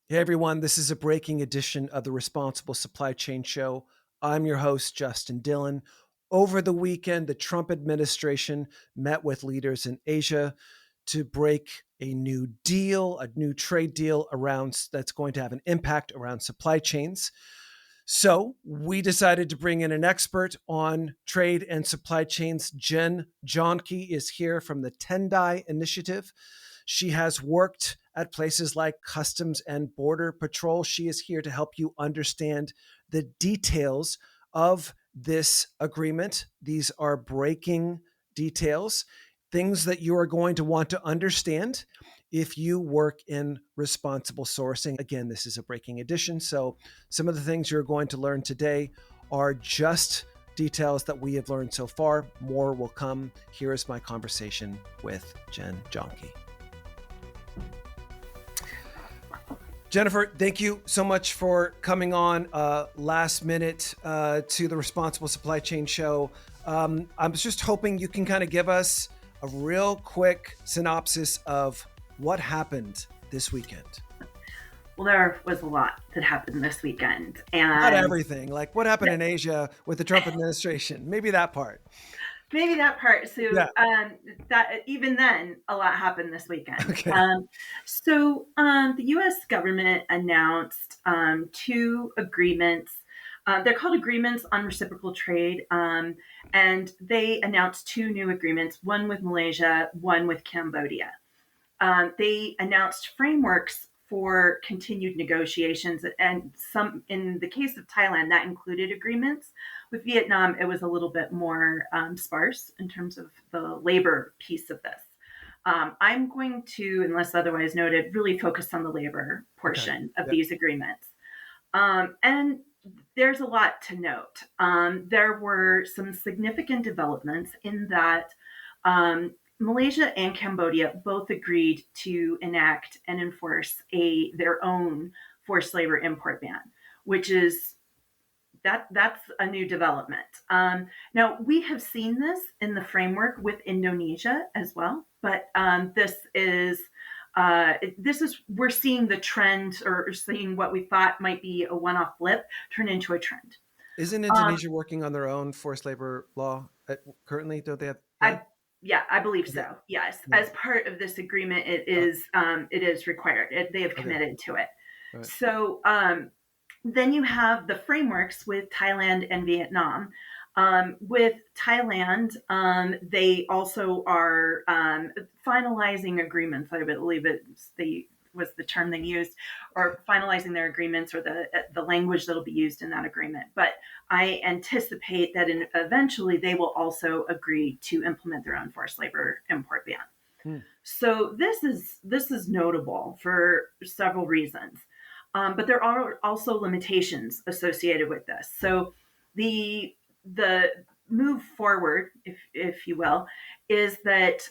Hey everyone, this is a breaking edition of the Responsible Supply Chain Show. I'm your host, Justin Dillon. Over the weekend, the Trump administration met with leaders in Asia to break a new deal, a new trade deal around that's going to have an impact around supply chains. So we decided to bring in an expert on trade and supply chains. Jen Jahnke is here from the Tendai Initiative. She has worked at places like Customs and Border Patrol. She is here to help you understand the details of this agreement. These are breaking details, things that you are going to want to understand if you work in responsible sourcing. Again, this is a breaking edition, so some of the things you're going to learn today are just details that we have learned so far. More will come. Here is my conversation with Jen Jahnke. Jennifer, thank you so much for coming on last minute to the Responsible Supply Chain Show. I'm just hoping you can kind of give us a real quick synopsis of what happened this weekend. Well, there was a lot that happened this weekend. And not everything. Like what happened in Asia with the Trump administration? Maybe that part. Maybe that part. So yeah. That even then, a lot happened this weekend. Okay. The U.S. government announced two agreements. They're called agreements on reciprocal trade. And they announced two new agreements, one with Malaysia, one with Cambodia. They announced frameworks for continued negotiations, and some, in the case of Thailand, that included agreements. With Vietnam, it was a little bit more sparse in terms of the labor piece of this. I'm going to, unless otherwise noted, really focus on the labor portion of these agreements. And there's a lot to note. There were some significant developments in that Malaysia and Cambodia both agreed to enact and enforce their own forced labor import ban, which is that's a new development. Now, we have seen this in the framework with Indonesia as well, but this is we're seeing the trend, or seeing what we thought might be a one-off blip turn into a trend. Isn't Indonesia working on their own forced labor law currently? Don't they have? I believe so. Yes, as part of this agreement, it is required. They have committed to it. Right. So then you have the frameworks with Thailand and Vietnam. With Thailand, they also are finalizing agreements. I believe was the term they used, or finalizing their agreements, or the language that'll be used in that agreement. But I anticipate that eventually they will also agree to implement their own forced labor import ban. So this is notable for several reasons. But there are also limitations associated with this. So the move forward, if you will, is that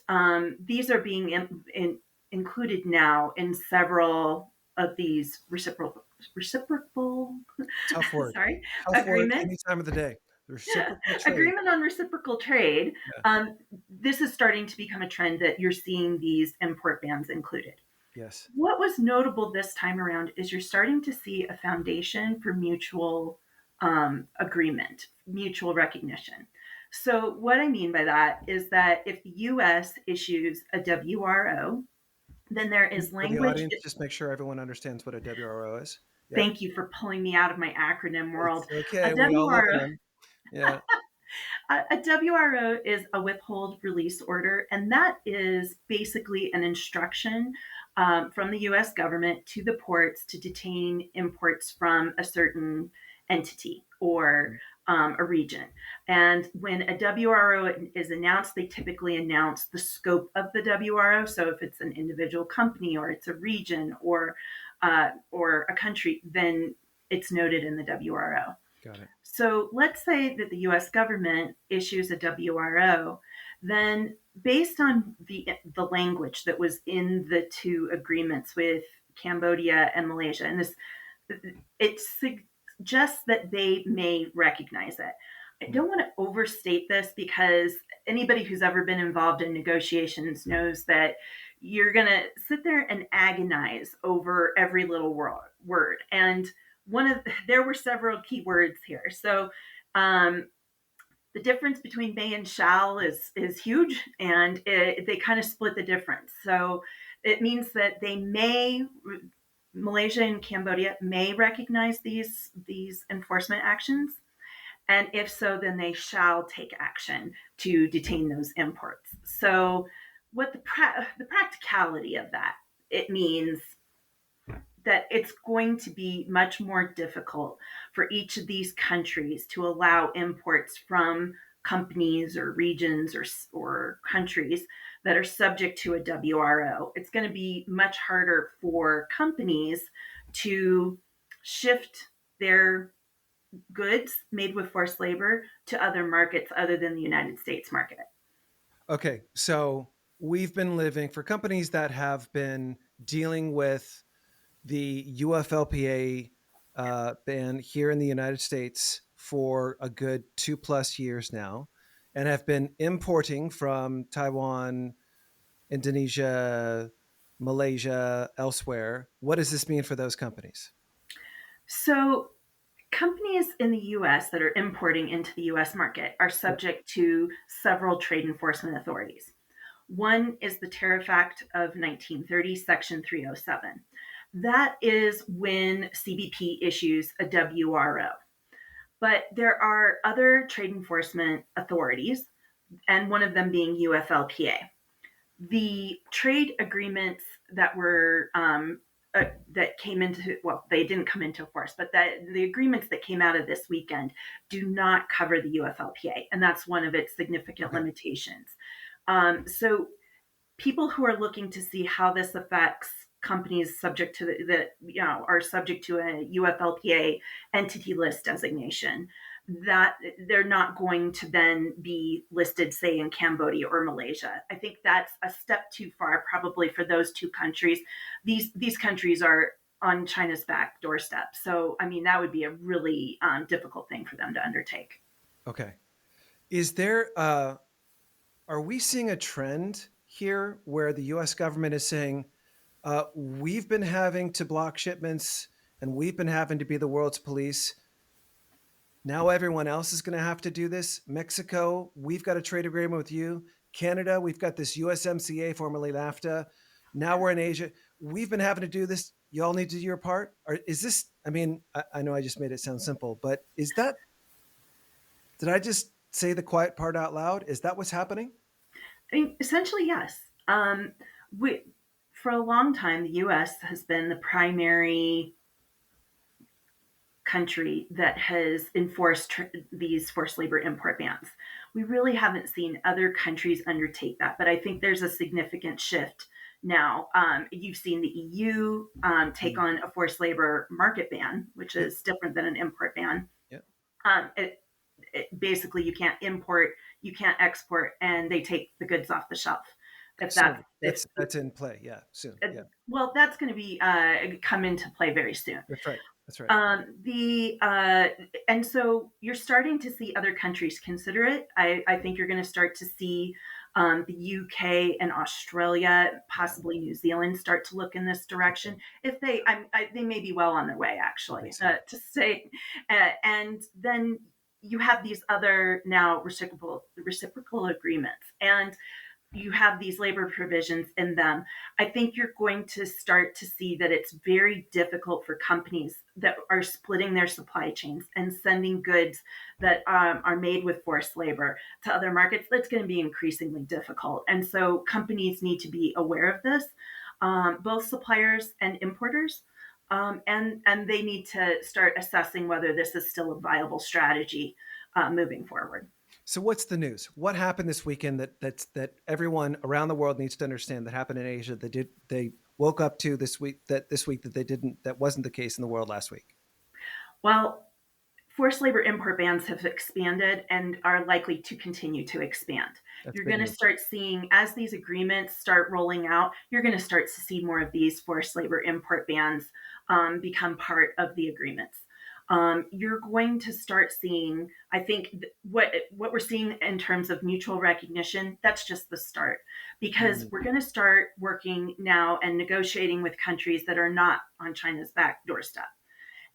these are being included now in several of these reciprocal tough word. Sorry, tough agreement. Word any time of the day. Agreement on reciprocal trade. Yeah. This is starting to become a trend that you're seeing these import bans included. Yes. What was notable this time around is you're starting to see a foundation for mutual agreement, mutual recognition. So what I mean by that is that if the U.S. issues a WRO, then there is language. For the audience, just make sure everyone understands what a WRO is. Yep. Thank you for pulling me out of my acronym world. It's okay, we all love them. Yeah. A WRO is a withhold release order, and that is basically an instruction from the U.S. government to the ports to detain imports from a certain entity or a region. And when a WRO is announced, they typically announce the scope of the WRO. So if it's an individual company, or it's a region, or a country, then it's noted in the WRO. Got it. So let's say that the U.S. government issues a WRO, then based on the language that was in the two agreements with Cambodia and Malaysia, and it suggests that they may recognize it. I don't want to overstate this, because anybody who's ever been involved in negotiations knows that you're going to sit there and agonize over every little word. And there were several key words here. So, the difference between may and shall is huge, and they kind of split the difference. So it means that Malaysia and Cambodia may recognize these enforcement actions, and if so, then they shall take action to detain those imports. So, what the practicality of that, it means that it's going to be much more difficult for each of these countries to allow imports from companies or regions or countries that are subject to a WRO. It's going to be much harder for companies to shift their goods made with forced labor to other markets other than the United States market. Okay, so we've been living for companies that have been dealing with the UFLPA ban here in the United States for a good 2+ years now, and have been importing from Taiwan, Indonesia, Malaysia, elsewhere. What does this mean for those companies? So, companies in the US that are importing into the US market are Yep. subject to several trade enforcement authorities. One is the Tariff Act of 1930, Section 307. That is when CBP issues a WRO. But there are other trade enforcement authorities, and one of them being UFLPA. The trade agreements that came into, well, they didn't come into force, but that the agreements that came out of this weekend do not cover the UFLPA, and that's one of its significant Okay. limitations. So people who are looking to see how this affects companies subject to are subject to a UFLPA entity list designation, that they're not going to then be listed, say, in Cambodia or Malaysia. I think that's a step too far, probably, for those two countries. These countries are on China's back doorstep. So, I mean, that would be a really difficult thing for them to undertake. Okay. Is there are we seeing a trend here where the US government is saying, we've been having to block shipments and we've been having to be the world's police? Now everyone else is going to have to do this. Mexico, we've got a trade agreement with you. Canada, we've got this USMCA, formerly NAFTA. Now we're in Asia. We've been having to do this. You all need to do your part. Or is this, I mean, I know I just made it sound simple, but is that, did I just say the quiet part out loud? Is that what's happening? I mean, essentially, yes. We, for a long time, the U.S. has been the primary country that has enforced these forced labor import bans. We really haven't seen other countries undertake that, but I think there's a significant shift now. You've seen the EU take Mm. on a forced labor market ban, which Yep. is different than an import ban. Yep. Basically, you can't import, you can't export, and they take the goods off the shelf. If that's So if that's in play. Yeah. Soon. Yeah. Well, that's going to be come into play very soon. That's right. That's right. The And so you're starting to see other countries consider it. I think you're going to start to see the UK and Australia, Yeah. possibly New Zealand, start to look in this direction. If they may be well on their way, I think actually, so. to say. And then you have these other now reciprocal agreements, and you have these labor provisions in them. I think you're going to start to see that it's very difficult for companies that are splitting their supply chains and sending goods that are made with forced labor to other markets. That's going to be increasingly difficult. And so companies need to be aware of this, both suppliers and importers. And they need to start assessing whether this is still a viable strategy moving forward. So what's the news? What happened this weekend that everyone around the world needs to understand that happened in Asia that they woke up to this week that they didn't, that wasn't the case in the world last week? Well, forced labor import bans have expanded and are likely to continue to expand. That's You're big going to news. start seeing, as these agreements start rolling out, you're going to start to see more of these forced labor import bans become part of the agreements. you're going to start seeing, I think, what we're seeing in terms of mutual recognition, that's just the start, because Mm. we're going to start working now and negotiating with countries that are not on China's back doorstep.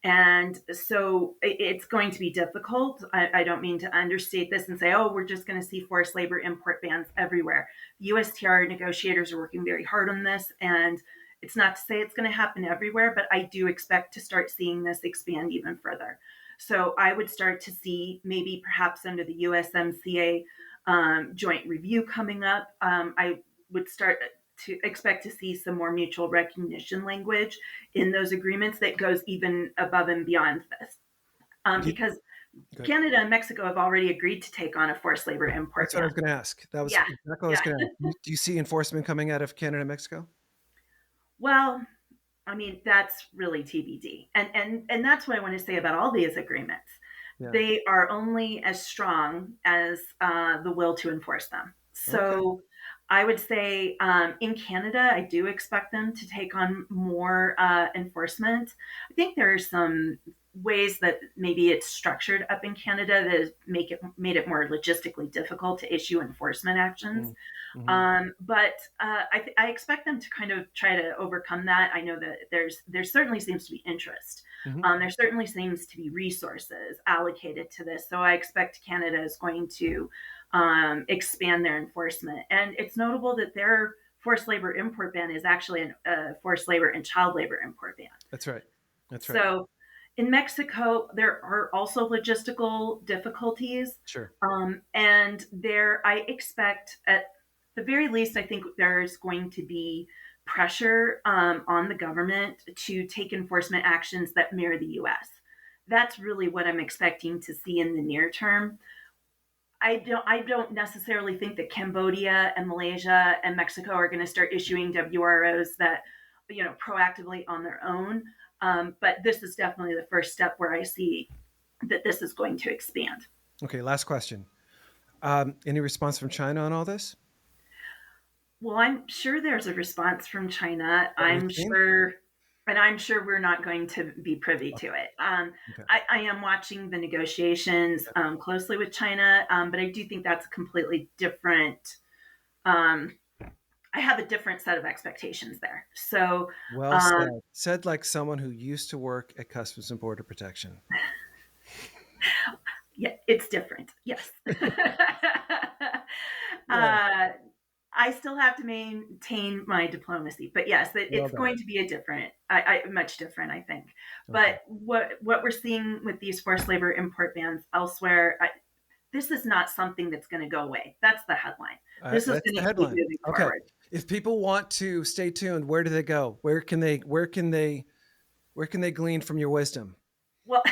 And so it's going to be difficult. I don't mean to understate this and say, oh, we're just going to see forced labor import bans everywhere. USTR negotiators are working very hard on this. And it's not to say it's going to happen everywhere, but I do expect to start seeing this expand even further. So I would start to see maybe perhaps under the USMCA joint review coming up. I would start to expect to see some more mutual recognition language in those agreements that goes even above and beyond this. You- Because Good. Canada and Mexico have already agreed to take on a forced labor import That's what I ban. was going to ask. That was Yeah, exactly what I was yeah. going to ask. Do you see enforcement coming out of Canada and Mexico? Well, I mean, that's really TBD. And that's what I want to say about all these agreements. Yeah. They are only as strong as the will to enforce them. Okay. So I would say in Canada, I do expect them to take on more enforcement. I think there are some ways that maybe it's structured up in Canada that has made it more logistically difficult to issue enforcement actions. Mm-hmm. But I expect them to kind of try to overcome that. I know that there certainly seems to be interest. Mm-hmm. There certainly seems to be resources allocated to this. So I expect Canada is going to expand their enforcement. And it's notable that their forced labor import ban is actually a forced labor and child labor import ban. That's right. That's right. So in Mexico, there are also logistical difficulties. Sure. And there, I expect at the very least, I think there's going to be pressure on the government to take enforcement actions that mirror the US. That's really what I'm expecting to see in the near term. I don't necessarily think that Cambodia and Malaysia and Mexico are going to start issuing WROs that, proactively on their own. But this is definitely the first step where I see that this is going to expand. Okay. Last question. Any response from China on all this? Well, I'm sure there's a response from China. That we've seen? I'm sure we're not going to be privy to it. Okay. I am watching the negotiations closely with China, but I do think that's a completely different. Um, I have a different set of expectations there. So, Well um, said. Said like someone who used to work at Customs and Border Protection. yeah, it's different. Yes. Yeah. uh, I still have to maintain my diplomacy, but yes, Well it's done. going to be a different, much different, I think. Okay. But what we're seeing with these forced labor import bans elsewhere, this is not something that's going to go away. That's the headline. This is That's going the to keep headline. moving Okay. forward. If people want to stay tuned, where do they go? Where can they glean from your wisdom? Well,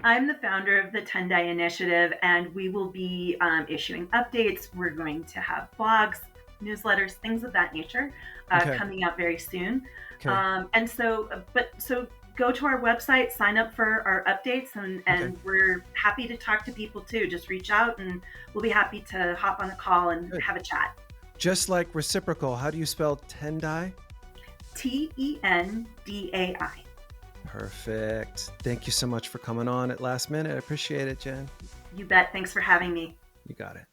I'm the founder of the Tendai Initiative, and we will be issuing updates. We're going to have blogs, newsletters, things of that nature Okay. coming out very soon. Okay. So go to our website, sign up for our updates, Okay. and we're happy to talk to people too. Just reach out, and we'll be happy to hop on a call and Good. have a chat. Just like reciprocal, how do you spell Tendai? Tendai. Perfect. Thank you so much for coming on at last minute. I appreciate it, Jen. You bet. Thanks for having me. You got it.